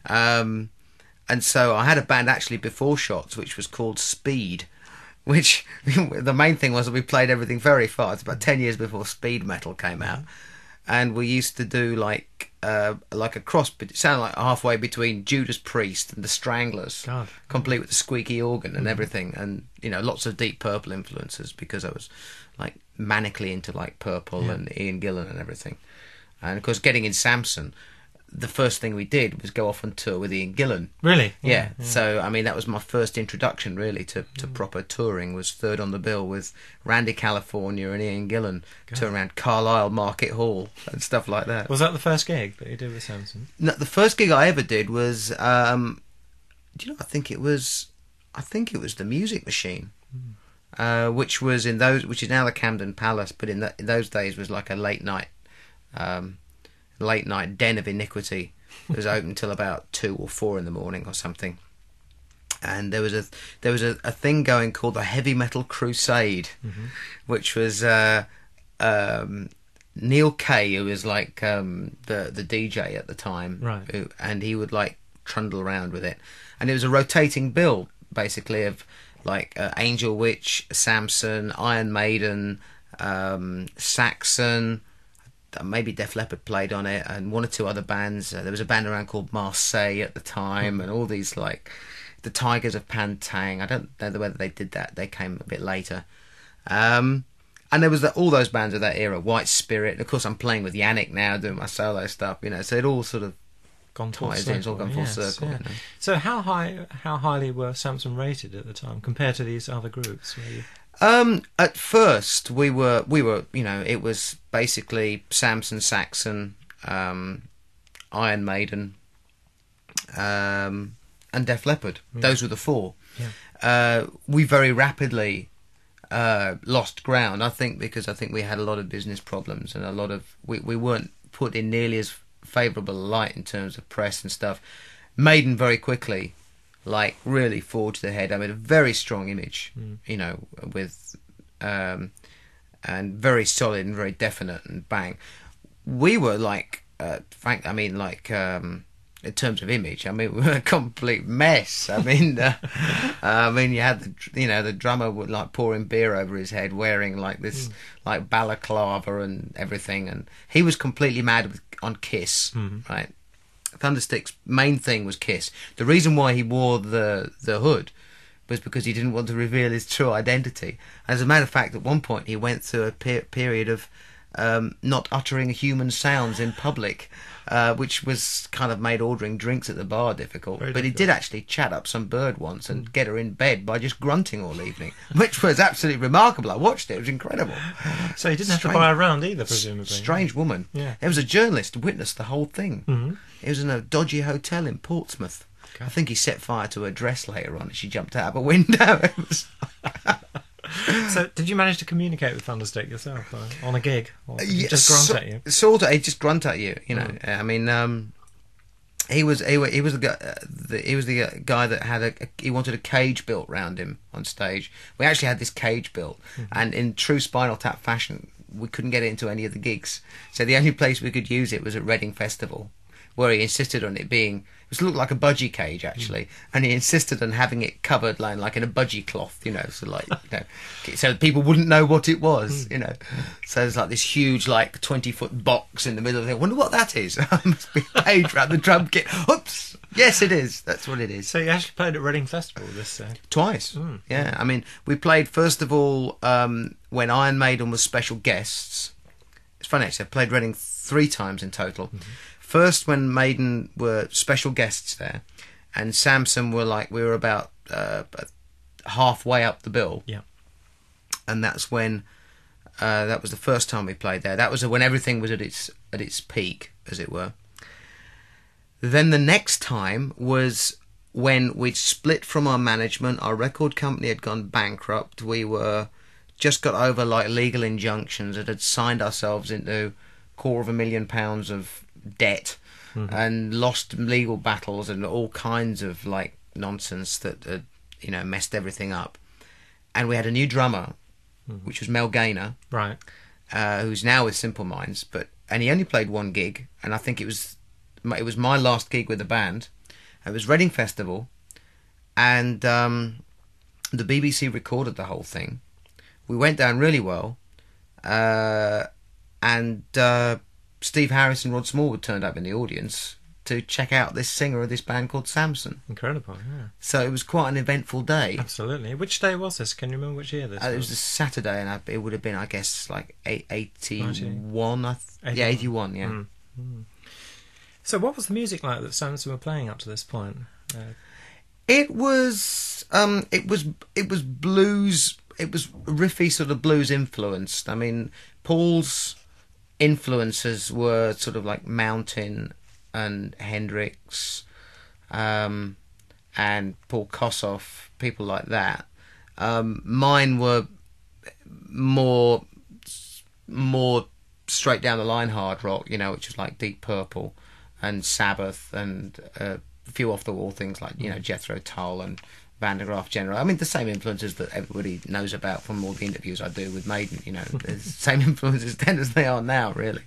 And so I had a band actually before Shots, which was called Speed, which the main thing was that we played everything very fast. About 10 years before speed metal came out, and we used to do like a cross. It sounded like halfway between Judas Priest and the Stranglers, complete with the squeaky organ and everything, and lots of Deep Purple influences because I was like manically into like Purple and Ian Gillan and everything. And of course, getting in Samson, the first thing we did was go off on tour with Ian Gillan. Really? Yeah. So, I mean, that was my first introduction, really, to proper touring, was third on the bill with Randy California and Ian Gillan, to around Carlisle Market Hall and stuff like that. Was that the first gig that you did with Samson? No, the first gig I ever did was, I think it was the Music Machine, which is now the Camden Palace, but in those days was like a late night den of iniquity. It was open till about 2 or 4 in the morning or something, and there was a thing going called the Heavy Metal Crusade, which was Neil Kay, who was like the DJ at the time, right? And he would like trundle around with it, and it was a rotating bill basically of like Angel Witch, Samson, Iron Maiden, Saxon. Maybe Def Leppard played on it, and 1 or 2 other bands. There was a band around called Marseille at the time, and all these like the Tigers of Pantang. I don't know whether they did that. They came a bit later. And there was all those bands of that era, White Spirit. And of course, I'm playing with Yannick now, doing my solo stuff. So it all sort of gone full ties circle. in. It's all gone full circle. Yeah. So how highly were Samson rated at the time compared to these other groups? At first we were, it was basically Samson, Saxon, Iron Maiden, and Def Leppard. Those were the 4. Yeah. We very rapidly lost ground, I think, because I think we had a lot of business problems and a lot of we weren't put in nearly as favourable a light in terms of press and stuff. Maiden very quickly like really forged ahead. I mean, a very strong image, with and very solid and very definite and bang. We were like, Frank, I mean, like in terms of image, I mean, we were a complete mess. I mean, you had the drummer would like pouring beer over his head, wearing like this like balaclava and everything, and he was completely mad on Kiss, right? Thunderstick's main thing was Kiss. The reason why he wore the hood was because he didn't want to reveal his true identity. As a matter of fact, at one point he went through a period of not uttering human sounds in public, which was kind of made ordering drinks at the bar difficult. But he did actually chat up some bird once and get her in bed by just grunting all evening, which was absolutely remarkable. I watched it. It was incredible. So he didn't have to buy a round either, presumably. Strange woman. Yeah. There was a journalist who witnessed the whole thing. It was in a dodgy hotel in Portsmouth. Okay. I think he set fire to her dress later on and she jumped out of a window. So, did you manage to communicate with Thunderstick yourself on a gig? Or did he just grunt at you? Sort of. He just grunt at you. I mean, he was the guy that he wanted a cage built round him on stage. We actually had this cage built, and in true Spinal Tap fashion, we couldn't get it into any of the gigs. So the only place we could use it was at Reading Festival, where he insisted on it being. It looked like a budgie cage actually, and he insisted on having it covered like in a budgie cloth, so people wouldn't know what it was, So there's like this huge 20-foot box in the middle of it. I wonder what that is. Must be a cage around the drum kit. Oops. Yes, it is. That's what it is. So you actually played at Reading Festival twice. Yeah, I mean, we played first of all when Iron Maiden was special guests. It's funny actually. I played Reading 3 times in total. First, when Maiden were special guests there, and Samson we were about halfway up the bill. Yeah, and that's when that was the first time we played there. That was when everything was at its peak, as it were. Then the next time was when we'd split from our management. Our record company had gone bankrupt. We were just got over legal injunctions that had signed ourselves into £250,000 of debt, and lost legal battles and all kinds of nonsense that had messed everything up. And we had a new drummer, which was Mel Gaynor, right, who's now with Simple Minds, and he only played 1 gig, and I think it was it was my last gig with the band. It was Reading Festival, and the BBC recorded the whole thing. We went down really well, and Steve Harris and Rod Smallwood turned up in the audience to check out this singer of this band called Samson. Incredible, yeah. So it was quite an eventful day. Absolutely. Which day was this? Can you remember which year this was? It was a Saturday, and it would have been, I guess, like 81. 81, yeah. Mm. So what was the music like that Samson were playing up to this point? It was blues. It was riffy, sort of blues influenced. I mean, Paul's influences were sort of like Mountain and Hendrix, and Paul Kossoff, people like that. Mine were more straight down the line hard rock, which was like Deep Purple and Sabbath, and a few off the wall things like Jethro Tull and Van der Graaf General. I mean, the same influences that everybody knows about from all the interviews I do with Maiden. The same influences then as they are now, really.